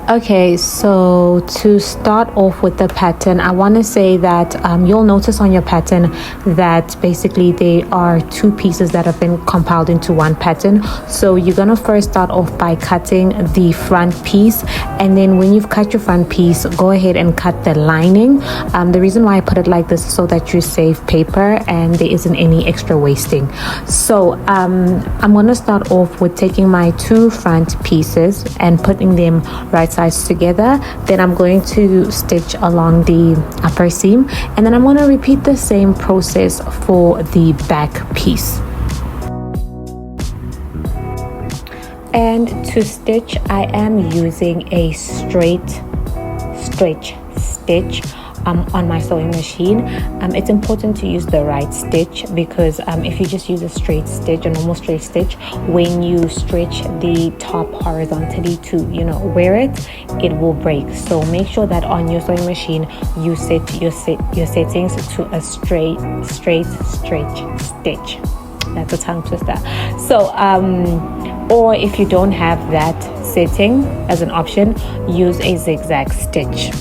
Okay, so to start off with the pattern, I want to say that you'll notice on your pattern that basically they are two pieces that have been compiled into one pattern. So you're going to first start off by cutting the front piece, and then when you've cut your front piece, go ahead and cut the lining. The reason why I put it like this is so that you save paper and there isn't any extra wasting. So I'm going to start off with taking my two front pieces and putting them right sides together. Then I'm going to stitch along the upper seam, and then I'm going to repeat the same process for the back piece. And to stitch, I am using a straight stretch stitch on my sewing machine. It's important to use the right stitch, because if you just use a straight stitch, a normal straight stitch, when you stretch the top horizontally to wear it, it will break. So make sure that on your sewing machine you set your settings to a straight stretch stitch. That's a tongue twister. So or if you don't have that setting as an option, use a zigzag stitch.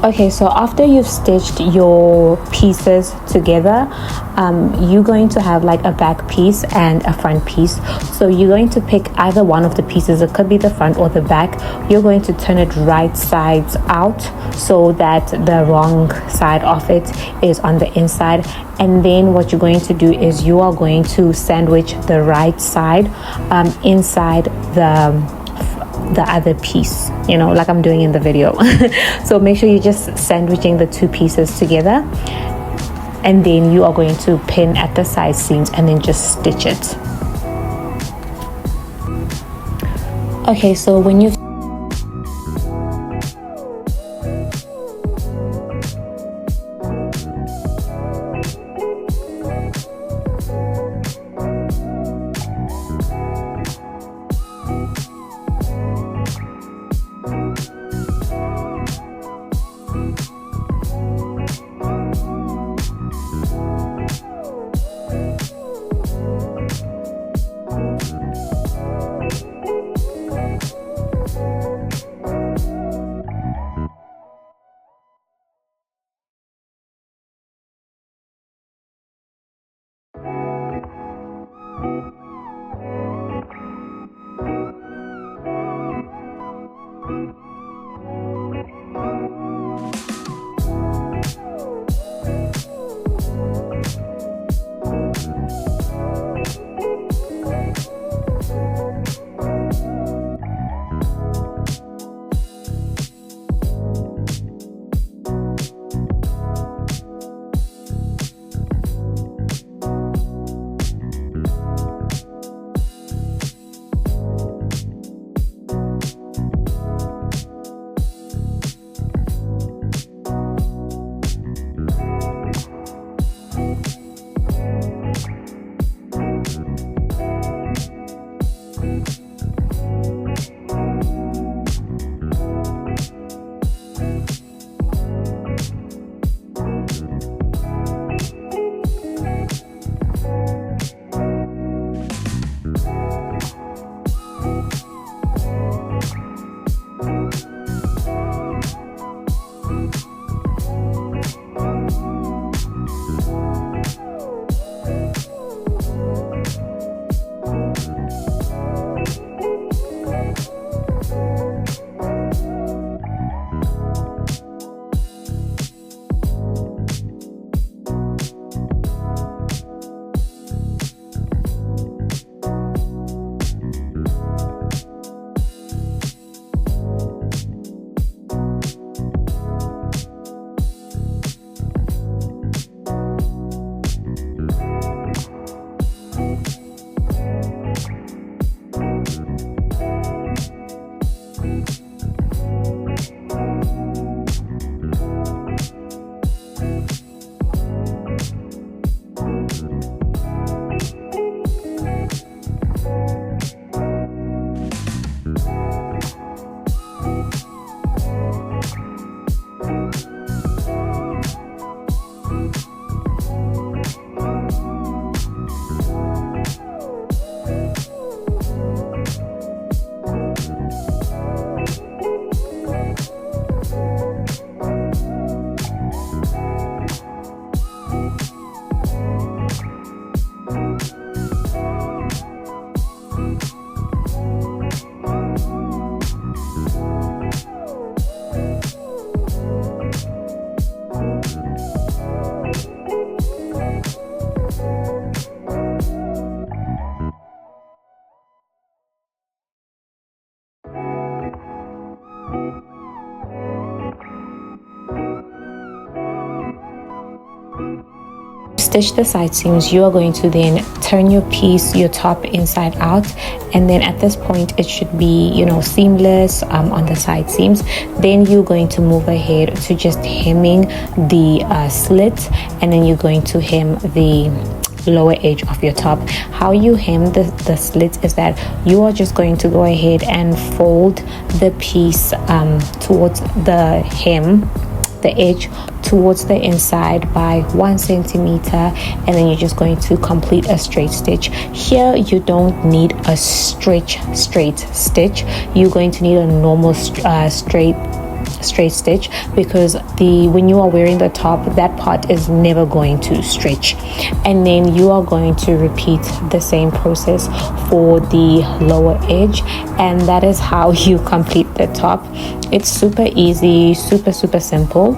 Okay, so after you've stitched your pieces together, you're going to have like a back piece and a front piece. So you're going to pick either one of the pieces. It could be the front or the back. You're going to turn it right sides out so that the wrong side of it is on the inside. And then what you're going to do is you are going to sandwich the right side inside the other piece, like I'm doing in the video. So make sure you're just sandwiching the two pieces together, and then you are going to pin at the side seams and then just stitch it. Okay, so when you've stitch the side seams, you are going to then turn your piece, your top inside out, and then at this point it should be, you know, seamless on the side seams. Then you're going to move ahead to just hemming the slit, and then you're going to hem the lower edge of your top. How you hem the slit is that you are just going to go ahead and fold the piece towards the hem, the edge towards the inside by 1 centimeter, and then you're just going to complete a straight stitch. Here you don't need a straight stitch. You're going to need a normal straight stitch, because when you are wearing the top, that part is never going to stretch. And then you are going to repeat the same process for the lower edge, and that is how you complete the top. It's super easy, super simple.